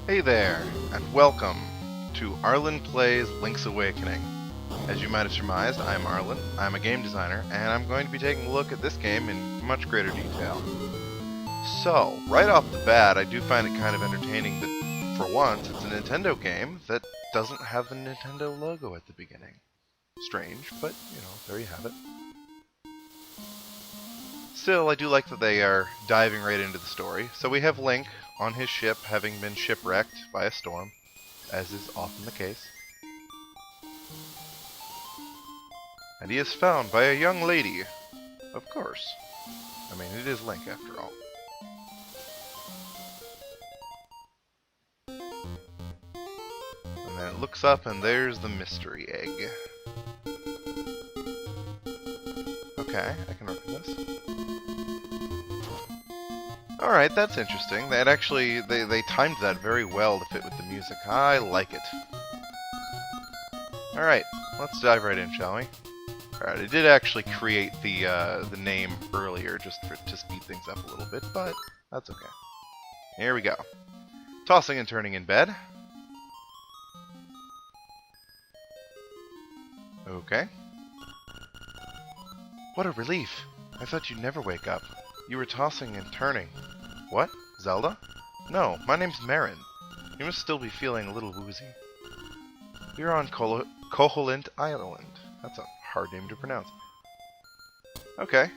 Hey there, and welcome to Arlin Plays Link's Awakening. As you might have surmised, I'm Arlin, I'm a game designer, and I'm going to be taking a look at this game in much greater detail. So, right off the bat, I do find it kind of entertaining that, for once, it's a Nintendo game that doesn't have the Nintendo logo at the beginning. Strange, but, there you have it. Still, I do like that they are diving right into the story. So we have Link on his ship, having been shipwrecked by a storm, as is often the case. And he is found by a young lady. Of course. I mean, it is Link after all. And then it looks up and there's the mystery egg. Okay, I can work with this. Alright, that's interesting. That actually, they timed that very well to fit with the music. I like it. Alright, let's dive right in, shall we? Alright, I did actually create the name earlier just to speed things up a little bit, but that's okay. Here we go. Tossing and turning in bed. Okay. What a relief. I thought you'd never wake up. You were tossing and turning. What? Zelda? No, my name's Marin. You must still be feeling a little woozy. You're on Koholint Island. That's a hard name to pronounce. Okay.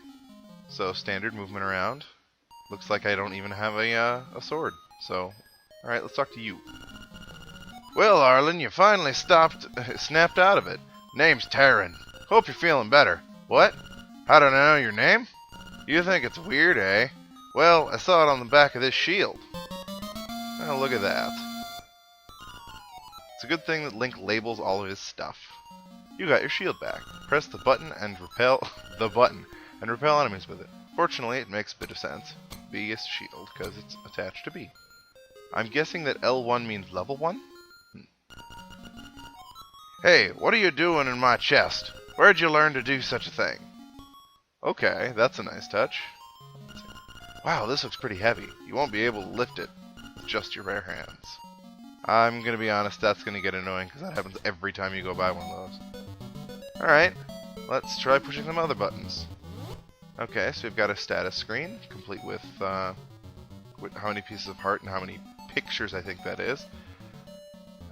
So, standard movement around. Looks like I don't even have a sword. So, alright, let's talk to you. Well, Arlin, you finally snapped out of it. Name's Taryn. Hope you're feeling better. What? How do I know your name? You think it's weird, eh? Well, I saw it on the back of this shield. Oh, look at that. It's a good thing that Link labels all of his stuff. You got your shield back. Press the button and repel enemies with it. Fortunately, it makes a bit of sense. B is shield, because it's attached to B. I'm guessing that L1 means level 1? Hey, what are you doing in my chest? Where'd you learn to do such a thing? Okay, that's a nice touch. Wow, this looks pretty heavy. You won't be able to lift it with just your bare hands. I'm going to be honest, that's going to get annoying because that happens every time you go by one of those. Alright, let's try pushing some other buttons. Okay, so we've got a status screen, complete with how many pieces of heart and how many pictures I think that is.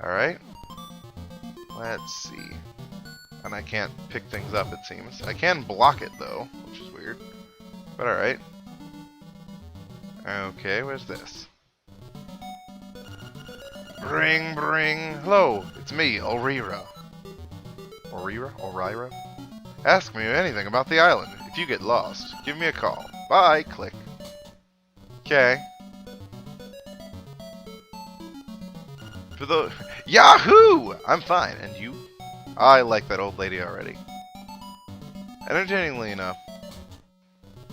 Alright. Let's see. And I can't pick things up, it seems. I can block it, though, which is weird. But alright. Okay, where's this? Bring, bring. Hello, it's me, Ulrira. Ulrira? Ask me anything about the island. If you get lost, give me a call. Bye, click. Okay. For the Yahoo! I'm fine, and you? I like that old lady already. Entertainingly enough,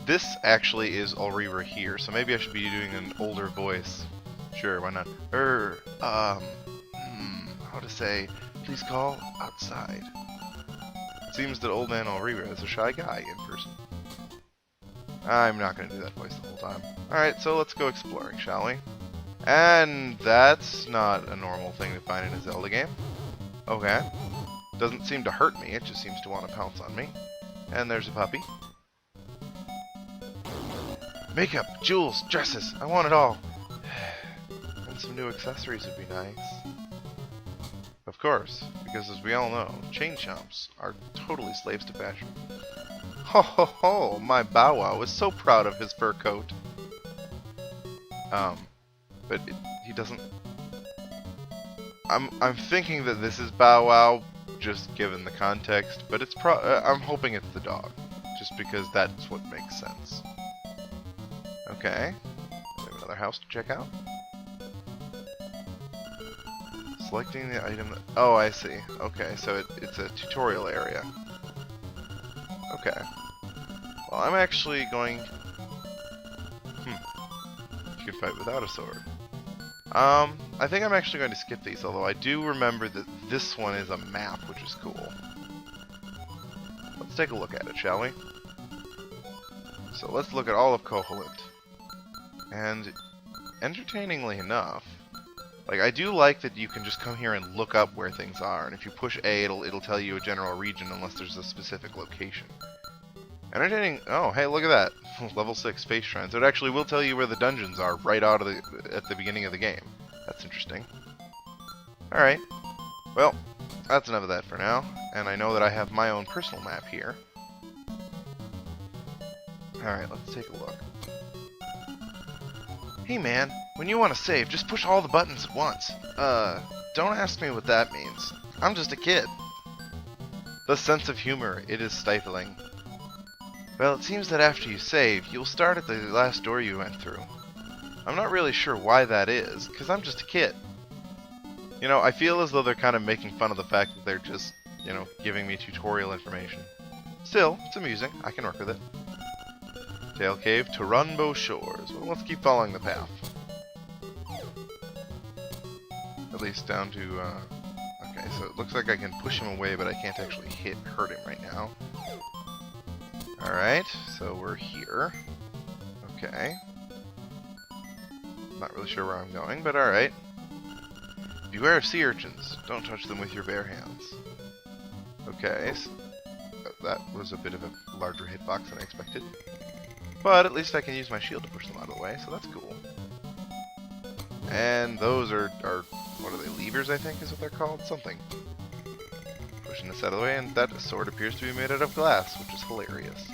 this actually is Ulrira here, so maybe I should be doing an older voice. Sure, why not? How to say, please call outside. It seems that old man Ulrira is a shy guy in person. I'm not going to do that voice the whole time. Alright, so let's go exploring, shall we? And that's not a normal thing to find in a Zelda game. Okay. Doesn't seem to hurt me, it just seems to want to pounce on me. And there's a puppy. Makeup, jewels, dresses, I want it all. And some new accessories would be nice. Of course, because as we all know, chain chomps are totally slaves to fashion. Ho ho ho, my Bow Wow is so proud of his fur coat. But he doesn't... I'm thinking that this is Bow Wow, just given the context, but it's I'm hoping it's the dog, just because that's what makes sense. Okay, we have another house to check out. Selecting the item. Oh, I see. Okay, so it's a tutorial area. Okay. Well, I'm actually going. You can fight without a sword. I think I'm actually going to skip these, although I do remember that this one is a map, which is cool. Let's take a look at it, shall we? So let's look at all of Koholint. And entertainingly enough, Like, I do like that you can just come here and look up where things are, and if you push A, it'll tell you a general region unless there's a specific location. Entertaining. Oh, hey, look at that. Level 6 Space Shrine. So it actually will tell you where the dungeons are right out of at the beginning of the game. That's interesting. Alright. Well, that's enough of that for now. And I know that I have my own personal map here. Alright, let's take a look. Hey man, when you want to save, just push all the buttons at once. Don't ask me what that means. I'm just a kid. The sense of humor, it is stifling. Well, it seems that after you save, you'll start at the last door you went through. I'm not really sure why that is, because I'm just a kid. You know, I feel as though they're kind of making fun of the fact that they're just, you know, giving me tutorial information. Still, it's amusing. I can work with it. Tail Cave, Toronbo Shores. Well, let's keep following the path. At least down to, okay, so it looks like I can push him away, but I can't actually hurt him right now. Alright, so we're here. Okay. Not really sure where I'm going, but alright. Beware of sea urchins. Don't touch them with your bare hands. Okay, so that was a bit of a larger hitbox than I expected. But at least I can use my shield to push them out of the way, so that's cool. And those are what are they, levers, I think is what they're called? Something. Pushing this out of the way, and that sword appears to be made out of glass, which is hilarious.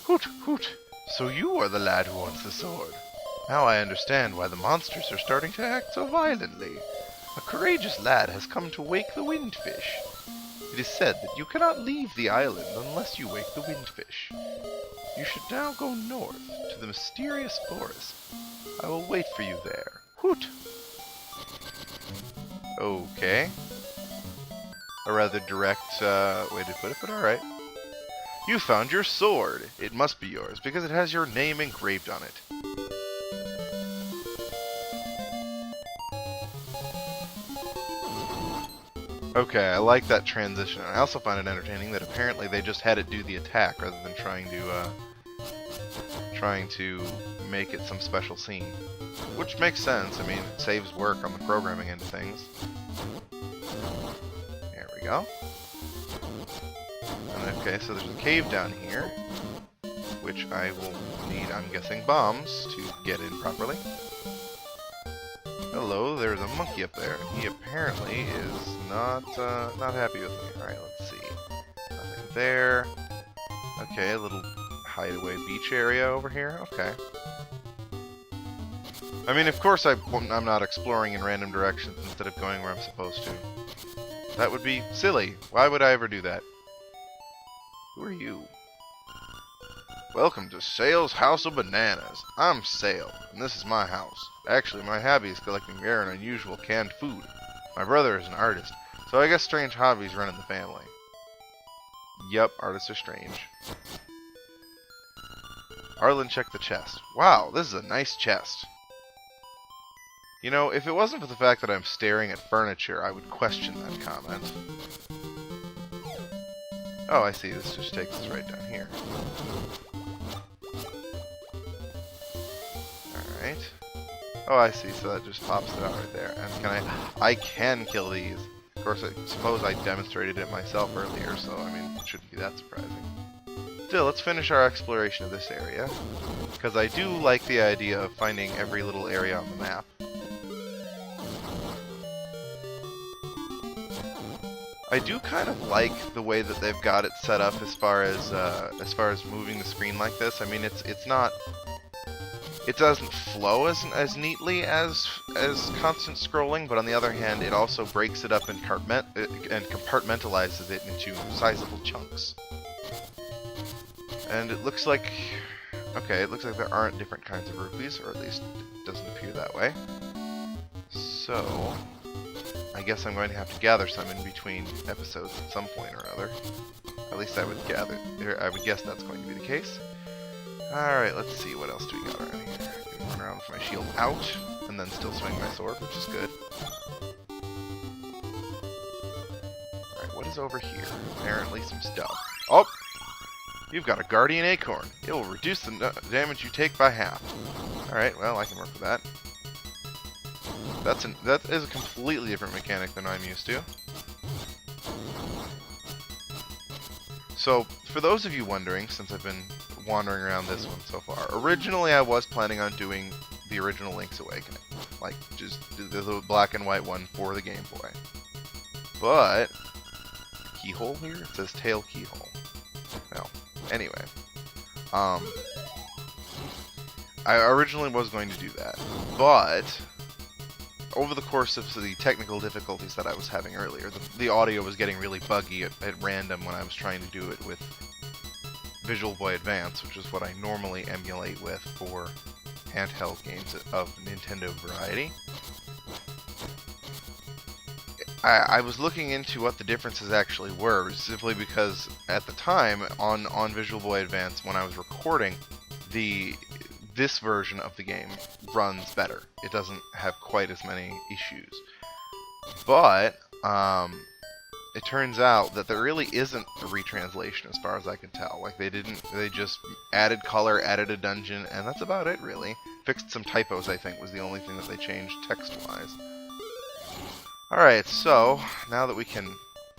Hoot, hoot! So you are the lad who wants the sword. Now I understand why the monsters are starting to act so violently. A courageous lad has come to wake the windfish. It is said that you cannot leave the island unless you wake the windfish. You should now go north to the mysterious forest. I will wait for you there. Hoot! Okay. A rather direct way to put it, but alright. You found your sword. It must be yours, because it has your name engraved on it. Okay, I like that transition. I also find it entertaining that apparently they just had it do the attack rather than trying to make it some special scene. Which makes sense. I mean, it saves work on the programming end of things. There we go. And okay, so there's a cave down here, which I will need, I'm guessing, bombs to get in properly. Hello, there's a monkey up there, and he apparently is not happy with me. Alright, let's see. Nothing there. Okay, a little hideaway beach area over here. Okay. I mean, of course I'm not exploring in random directions instead of going where I'm supposed to. That would be silly. Why would I ever do that? Who are you? Welcome to Sale's House of Bananas. I'm Sale, and this is my house. Actually, my hobby is collecting rare and unusual canned food. My brother is an artist, so I guess strange hobbies run in the family. Yup, artists are strange. Arlin checked the chest. Wow, this is a nice chest. You know, if it wasn't for the fact that I'm staring at furniture, I would question that comment. Oh, I see. This just takes us right down here. Alright. Oh, I see. So that just pops it out right there. And can I can kill these. Of course, I suppose I demonstrated it myself earlier, so, I mean, it shouldn't be that surprising. Still, let's finish our exploration of this area, because I do like the idea of finding every little area on the map. I do kind of like the way that they've got it set up as far as moving the screen like this. I mean, it's not, it doesn't flow as neatly as constant scrolling, but on the other hand, it also breaks it up and compartmentalizes it into sizable chunks. And it looks like, okay, it looks like there aren't different kinds of rupees, or at least it doesn't appear that way. So I guess I'm going to have to gather some in between episodes at some point or other. At least I would guess that's going to be the case. Alright, let's see, what else do we got around here? I can run around with my shield out, and then still swing my sword, which is good. Alright, what is over here? Apparently some stuff. Oh! You've got a Guardian Acorn. It will reduce the damage you take by half. Alright, well, I can work with that. That is a completely different mechanic than I'm used to. So, for those of you wondering, since I've been wandering around this one so far, originally I was planning on doing the original Link's Awakening. Like, just the black and white one for the Game Boy. But, keyhole here? It says tail keyhole. No. Anyway. I originally was going to do that, but over the course of the technical difficulties that I was having earlier, the audio was getting really buggy at random when I was trying to do it with Visual Boy Advance, which is what I normally emulate with for handheld games of Nintendo variety. I was looking into what the differences actually were, simply because at the time, on Visual Boy Advance, when I was recording, this version of the game runs better. It doesn't have quite as many issues. But, it turns out that there really isn't a retranslation as far as I can tell. Like, they just added color, added a dungeon, and that's about it, really. Fixed some typos, I think, was the only thing that they changed text-wise. Alright, so, now that we can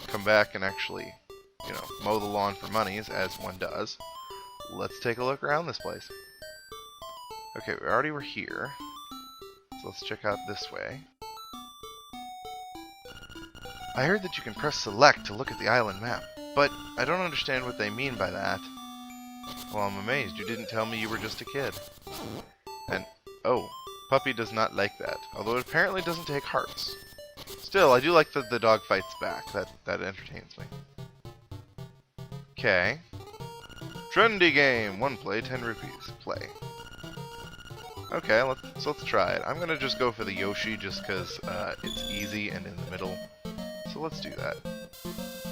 come back and actually, you know, mow the lawn for monies, as one does, let's take a look around this place. Okay, we already were here, so let's check out this way. I heard that you can press select to look at the island map, but I don't understand what they mean by that. Well, I'm amazed you didn't tell me you were just a kid. And, oh, Puppy does not like that, although it apparently doesn't take hearts. Still, I do like the dog fights back. That entertains me. Okay. Trendy game. 1 play, 10 rupees. Play. Okay, let's try it. I'm gonna just go for the Yoshi just because it's easy and in the middle. So let's do that.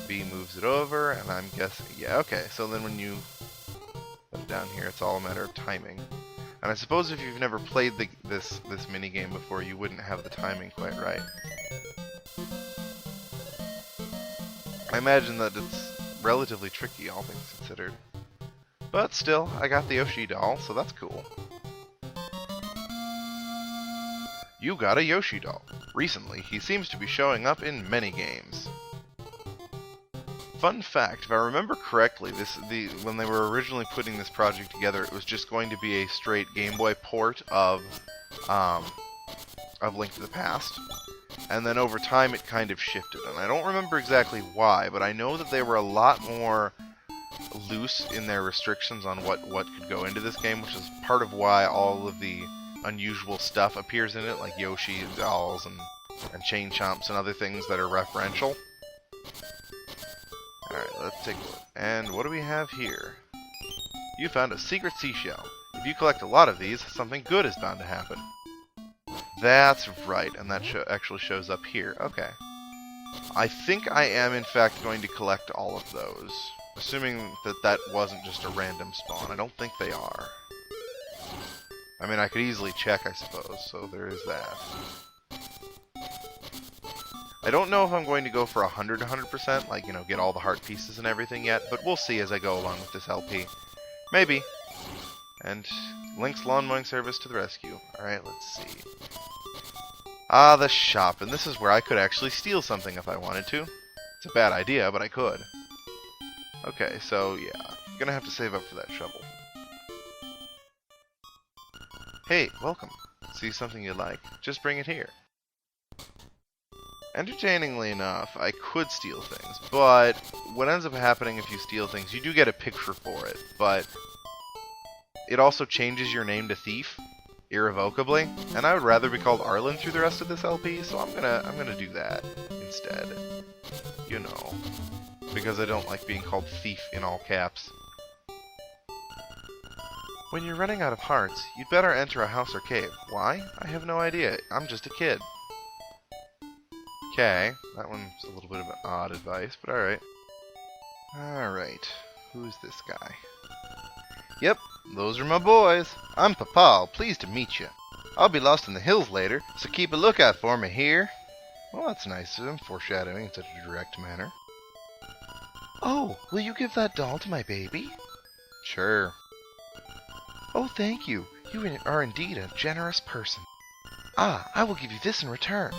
B moves it over, and I'm guessing... Yeah, okay. So then when you put it down here, it's all a matter of timing. And I suppose if you've never played this minigame before, you wouldn't have the timing quite right. I imagine that it's relatively tricky, all things considered. But still, I got the Yoshi doll, so that's cool. You got a Yoshi doll. Recently, he seems to be showing up in many games. Fun fact, if I remember correctly, when they were originally putting this project together, it was just going to be a straight Game Boy port of Link to the Past. And then over time it kind of shifted, and I don't remember exactly why, but I know that they were a lot more loose in their restrictions on what could go into this game, which is part of why all of the unusual stuff appears in it, like Yoshi and dolls and chain chomps and other things that are referential. Alright, let's take a look. And what do we have here? You found a secret seashell. If you collect a lot of these, something good is bound to happen. That's right, and that actually shows up here. Okay. I think I am, in fact, going to collect all of those. Assuming that wasn't just a random spawn. I don't think they are. I mean, I could easily check, I suppose, so there is that. I don't know if I'm going to go for 100%, like, you know, get all the heart pieces and everything yet, but we'll see as I go along with this LP. Maybe. And Link's lawn mowing service to the rescue. Alright, let's see. Ah, the shop, and this is where I could actually steal something if I wanted to. It's a bad idea, but I could. Okay, so yeah, I'm gonna have to save up for that shovel. Hey, welcome. See something you like? Just bring it here. Entertainingly enough, I could steal things, but what ends up happening if you steal things, you do get a picture for it, but it also changes your name to Thief irrevocably, and I would rather be called Arlin through the rest of this LP, so I'm gonna do that instead. You know, because I don't like being called Thief in all caps. When you're running out of hearts, you'd better enter a house or cave. Why? I have no idea. I'm just a kid. Okay, that one's a little bit of an odd advice, but alright. Alright, who's this guy? Yep, those are my boys. I'm Papa, pleased to meet you. I'll be lost in the hills later, so keep a lookout for me here. Well, that's nice of him, foreshadowing in such a direct manner. Oh, will you give that doll to my baby? Sure. Oh, thank you. You are indeed a generous person. Ah, I will give you this in return.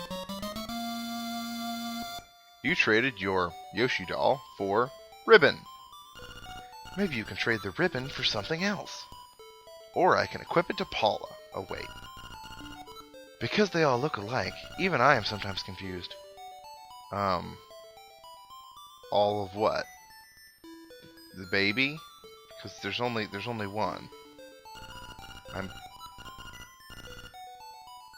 You traded your Yoshi doll for ribbon. Maybe you can trade the ribbon for something else. Or I can equip it to Paula. Oh, wait. Because they all look alike, even I am sometimes confused. All of what? The baby? Because there's only one.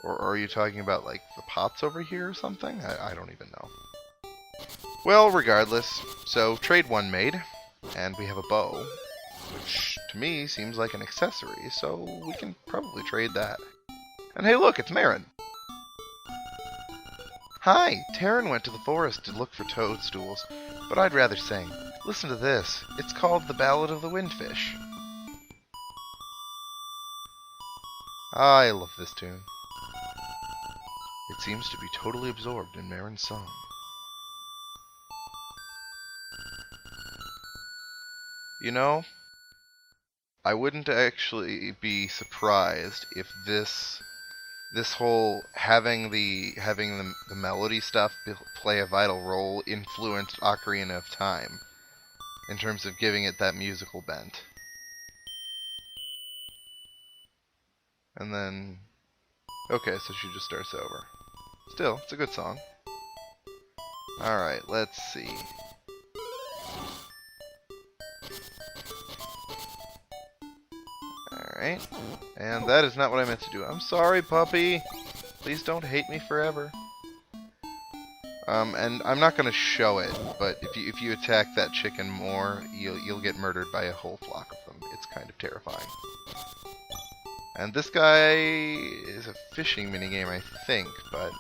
Or are you talking about, like, the pots over here or something? I don't even know. Well, regardless, so trade one made, and we have a bow, which to me seems like an accessory, so we can probably trade that. And hey look, it's Marin! Hi! Taryn went to the forest to look for toadstools, but I'd rather sing. Listen to this. It's called The Ballad of the Windfish. I love this tune. It seems to be totally absorbed in Marin's song. You know, I wouldn't actually be surprised if this whole having the melody stuff play a vital role influenced Ocarina of Time in terms of giving it that musical bent. And then, okay, so she just starts over. Still, it's a good song. Alright, let's see. Alright, and that is not what I meant to do. I'm sorry, puppy! Please don't hate me forever. And I'm not going to show it, but if you attack that chicken more, you'll get murdered by a whole flock of them. It's kind of terrifying. And this guy is a fishing minigame, I think, but...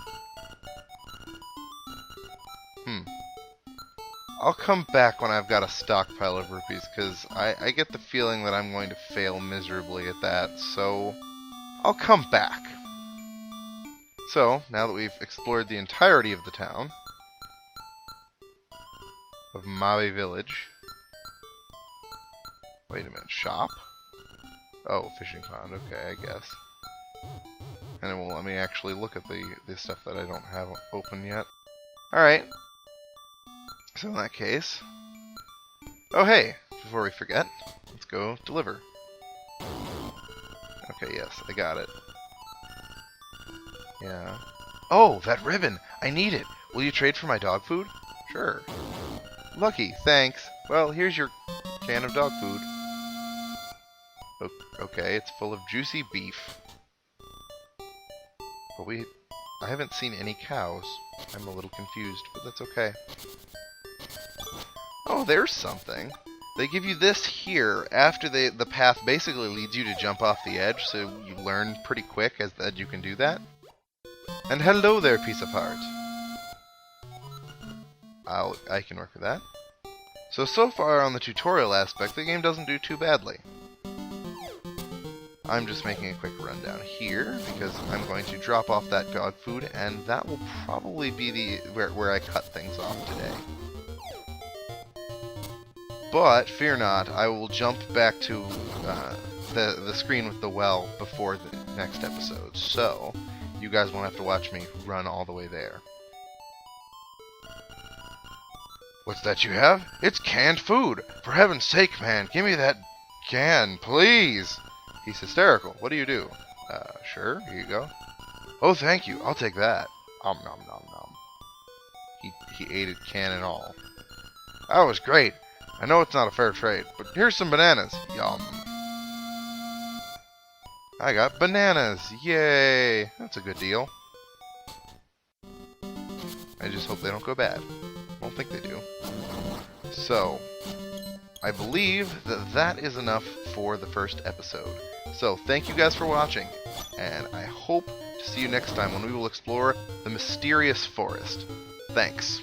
I'll come back when I've got a stockpile of rupees, because I get the feeling that I'm going to fail miserably at that, so I'll come back. So, now that we've explored the entirety of the town, of Mabe Village... Wait a minute, shop? Oh, fishing pond, okay, I guess. And it won't let me actually look at the stuff that I don't have open yet. Alright. So in that case... Oh hey, before we forget, let's go deliver. Okay, yes, I got it. Yeah. Oh, that ribbon! I need it! Will you trade for my dog food? Sure. Lucky, thanks. Well, here's your can of dog food. Okay, it's full of juicy beef. But I haven't seen any cows. I'm a little confused, but that's okay. Oh, there's something. They give you this here after the path basically leads you to jump off the edge, so you learn pretty quick that you can do that. And hello there, piece of heart. I can work with that. So far on the tutorial aspect, the game doesn't do too badly. I'm just making a quick rundown here, because I'm going to drop off that dog food, and that will probably be where I cut things off today. But, fear not, I will jump back to the screen with the well before the next episode, so you guys won't have to watch me run all the way there. What's that you have? It's canned food! For heaven's sake, man, give me that can, please! He's hysterical. What do you do? Sure, here you go. Oh, thank you, I'll take that. Nom nom nom nom. He ate it can and all. That was great! I know it's not a fair trade, but here's some bananas. Yum. I got bananas. Yay. That's a good deal. I just hope they don't go bad. I don't think they do. So, I believe that is enough for the first episode. So, thank you guys for watching, and I hope to see you next time when we will explore the mysterious forest. Thanks.